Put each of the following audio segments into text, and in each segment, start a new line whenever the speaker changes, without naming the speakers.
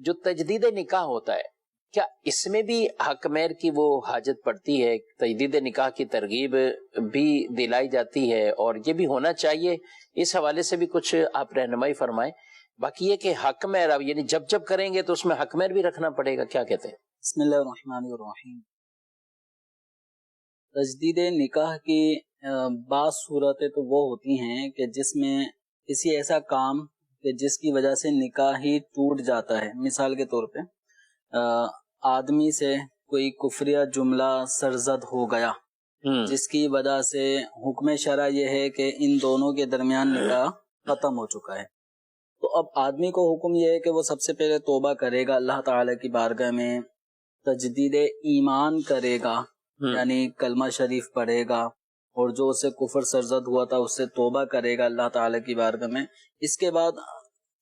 جو تجدید نکاح ہوتا ہے کیا اس میں بھی حق مہر کی وہ حاجت پڑتی ہے؟ تجدید نکاح کی ترغیب بھی دلائی جاتی ہے اور یہ بھی ہونا چاہیے، اس حوالے سے بھی کچھ آپ رہنمائی فرمائیں۔ باقی یہ کہ حق مہر اب یعنی جب جب کریں گے تو اس میں حق مہر بھی رکھنا پڑے گا، کیا کہتے ہیں؟
بسم اللہ الرحمن الرحیم۔ تجدید نکاح کی بعض صورتیں تو وہ ہوتی ہیں کہ جس میں کسی ایسا کام کہ جس کی وجہ سے نکاح ہی ٹوٹ جاتا ہے۔ مثال کے طور پہ آدمی سے کوئی کفریہ جملہ سرزد ہو گیا جس کی وجہ سے حکم شرع یہ ہے کہ ان دونوں کے درمیان نکاح ختم ہو چکا ہے، تو اب آدمی کو حکم یہ ہے کہ وہ سب سے پہلے توبہ کرے گا، اللہ تعالی کی بارگاہ میں تجدید ایمان کرے گا، یعنی کلمہ شریف پڑھے گا، اور جو اسے کفر سرزد ہوا تھا اس سے توبہ کرے گا اللہ تعالی کی بارگاہ میں۔ اس کے بعد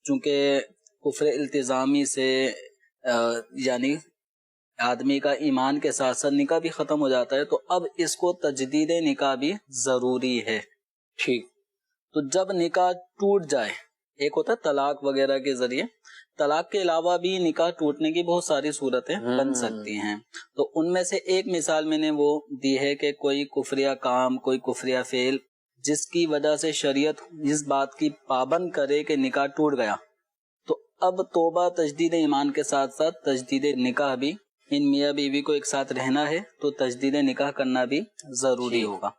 چونکہ کفر التزامی سے یعنی آدمی کا ایمان کے ساتھ ساتھ نکاح بھی ختم ہو جاتا ہے، تو اب اس کو تجدید نکاح بھی ضروری ہے۔
ٹھیک،
تو جب نکاح ٹوٹ جائے، ایک ہوتا ہے طلاق وغیرہ کے ذریعے، طلاق کے علاوہ بھی نکاح ٹوٹنے کی بہت ساری صورتیں بن سکتی ہیں، تو ان میں سے ایک مثال میں نے وہ دی ہے کہ کوئی کفریہ کام، کوئی کفریہ فعل جس کی وجہ سے شریعت اس بات کی پابند کرے کہ نکاح ٹوٹ گیا، تو اب توبہ تجدید ایمان کے ساتھ ساتھ تجدید نکاح بھی، ان میاں بیوی کو ایک ساتھ رہنا ہے تو تجدید نکاح کرنا بھی ضروری ہوگا۔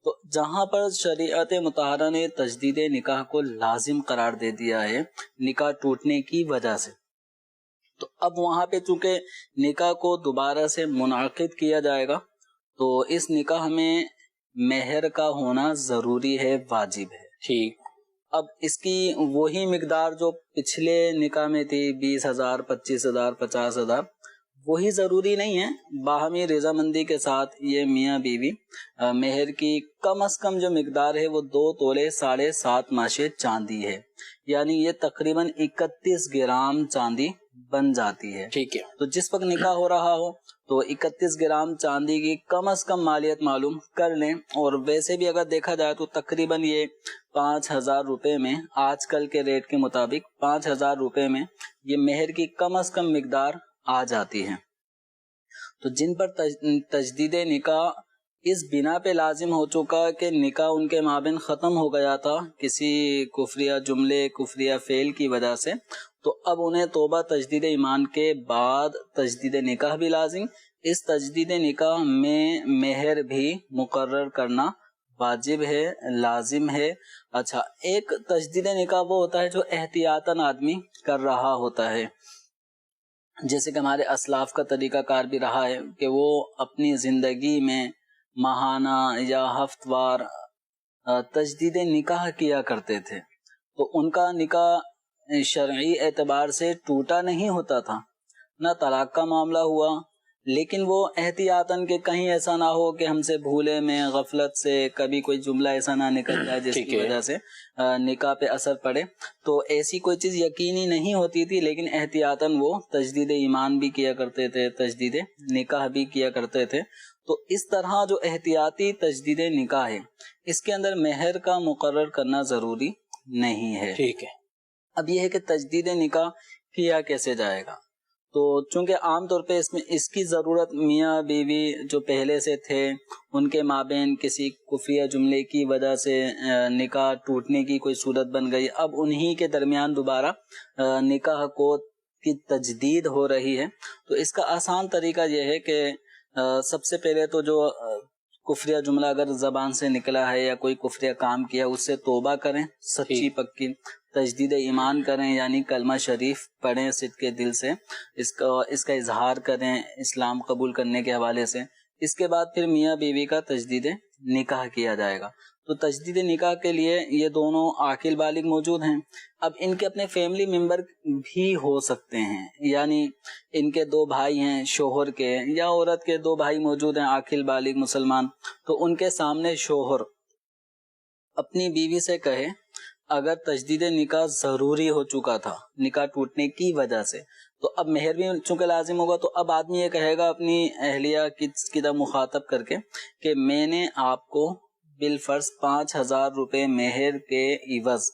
تو جہاں پر شریعت مطہرہ نے تجدید نکاح کو لازم قرار دے دیا ہے نکاح ٹوٹنے کی وجہ سے، تو اب وہاں پہ چونکہ نکاح کو دوبارہ سے منعقد کیا جائے گا تو اس نکاح میں مہر کا ہونا ضروری ہے، واجب ہے۔
ٹھیک،
اب اس کی وہی مقدار جو پچھلے نکاح میں تھی 20,000 25,000 50,000 وہی ضروری نہیں ہے، باہمی رضامندی کے ساتھ یہ میاں بیوی مہر کی کم از کم جو مقدار ہے وہ 2 تولے 7.5 ماشے چاندی ہے، یعنی یہ تقریباً 31 گرام چاندی بن جاتی ہے۔
ٹھیک ہے،
تو جس وقت نکاح ہو رہا ہو تو 31 گرام چاندی کی کم از کم مالیت معلوم کر لیں، اور ویسے بھی اگر دیکھا جائے تو تقریباً یہ 5,000 روپے میں، آج کل کے ریٹ کے مطابق 5,000 روپے میں یہ مہر کی کم از کم مقدار آ جاتی ہے۔ تو جن پر تجدید نکاح اس بنا پہ لازم ہو چکا کہ نکاح ان کے مابین ختم ہو گیا تھا کسی کفریہ جملے، کفریہ فعل کی وجہ سے، تو اب انہیں توبہ تجدید ایمان کے بعد تجدید نکاح بھی لازم، اس تجدید نکاح میں مہر بھی مقرر کرنا واجب ہے، لازم ہے۔ اچھا، ایک تجدید نکاح وہ ہوتا ہے جو احتیاطاً آدمی کر رہا ہوتا ہے، جیسے کہ ہمارے اسلاف کا طریقہ کار بھی رہا ہے کہ وہ اپنی زندگی میں ماہانہ یا ہفت وار تجدید نکاح کیا کرتے تھے، تو ان کا نکاح شرعی اعتبار سے ٹوٹا نہیں ہوتا تھا، نہ طلاق کا معاملہ ہوا، لیکن وہ احتیاطاً کہ کہیں ایسا نہ ہو کہ ہم سے بھولے میں غفلت سے کبھی کوئی جملہ ایسا نہ نکل جائے جس کی وجہ سے نکاح پہ اثر پڑے، تو ایسی کوئی چیز یقینی نہیں ہوتی تھی، لیکن احتیاطاً وہ تجدید ایمان بھی کیا کرتے تھے، تجدید نکاح بھی کیا کرتے تھے۔ تو اس طرح جو احتیاطی تجدید نکاح ہے اس کے اندر مہر کا مقرر کرنا ضروری نہیں ہے۔
ٹھیک ہے،
اب یہ ہے کہ تجدید نکاح کیا کیسے جائے گا، تو چونکہ عام طور پہ اس میں اس کی ضرورت میاں بیوی جو پہلے سے تھے ان کے مابین کسی کفریہ جملے کی وجہ سے نکاح ٹوٹنے کی کوئی صورت بن گئی، اب انہی کے درمیان دوبارہ نکاح کی تجدید ہو رہی ہے، تو اس کا آسان طریقہ یہ ہے کہ سب سے پہلے تو جو کفریہ جملہ اگر زبان سے نکلا ہے یا کوئی کفریہ کام کیا اس سے توبہ کریں سچی پکی، تجدید ایمان کریں یعنی کلمہ شریف پڑھیں صدق دل سے، اس کا اظہار کریں اسلام قبول کرنے کے حوالے سے، اس کے بعد پھر میاں بیوی کا تجدید نکاح کیا جائے گا۔ تو تجدید نکاح کے لیے یہ دونوں عاقل بالغ موجود ہیں، اب ان کے اپنے فیملی ممبر بھی ہو سکتے ہیں، یعنی ان کے 2 بھائی ہیں شوہر کے، یا عورت کے 2 بھائی موجود ہیں عاقل بالغ مسلمان، تو ان کے سامنے شوہر اپنی بیوی سے کہے اگر تجدید نکاح ضروری ہو چکا تھا نکاح ٹوٹنے کی وجہ سے، تو اب مہر بھی چونکہ لازم ہوگا، تو اب آدمی یہ کہے گا اپنی اہلیہ کی طرف مخاطب کر کے کہ میں نے آپ کو بالفرض 5,000 روپے مہر کے عوض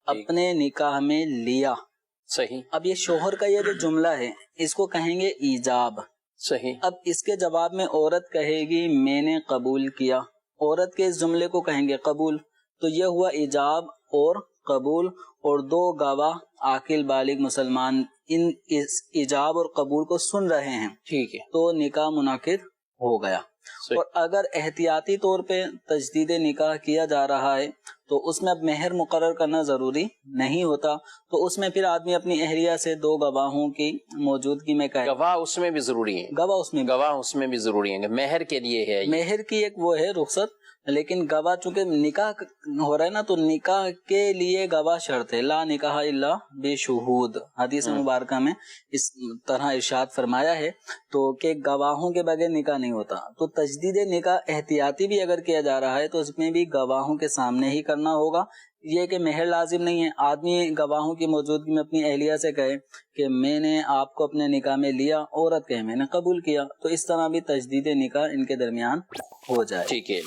اپنے نکاح میں لیا،
صحیح
اب یہ شوہر کا یہ جو جملہ ہے اس کو کہیں گے ایجاب.
صحیح.
اب اس کے جواب میں عورت کہے گی میں نے قبول کیا. عورت کے اس جملے کو کہیں گے قبول. تو یہ ہوا ایجاب اور قبول، اور دو گواہ عاقل بالغ مسلمان اس ایجاب اور قبول کو سن رہے ہیں،
ٹھیک ہے.
تو نکاح منعقد ہو گیا. اور اگر احتیاطی طور پہ تجدید نکاح کیا جا رہا ہے تو اس میں اب مہر مقرر کرنا ضروری نہیں ہوتا، تو اس میں پھر آدمی اپنی اہلیہ سے دو گواہوں کی موجودگی میں کہے.
گواہ اس میں بھی ضروری ہیں. گواہ اس میں بھی ضروری ہیں. مہر کے لیے ہے،
مہر کی ایک وہ ہے رخصت، لیکن گواہ چونکہ نکاح ہو رہا ہے نا، تو نکاح کے لیے گواہ شرط ہے. لا نکاح الا بشہود، حدیث مبارکہ میں اس طرح ارشاد فرمایا ہے تو کہ گواہوں کے بغیر نکاح نہیں ہوتا. تو تجدید نکاح احتیاطی بھی اگر کیا جا رہا ہے تو اس میں بھی گواہوں کے سامنے ہی کرنا ہوگا. یہ کہ مہر لازم نہیں ہے، آدمی گواہوں کی موجودگی میں اپنی اہلیہ سے کہے کہ میں نے آپ کو اپنے نکاح میں لیا، عورت کہے میں نے قبول کیا، تو اس طرح بھی تجدید نکاح ان کے درمیان ہو جائے.
ٹھیک ہے.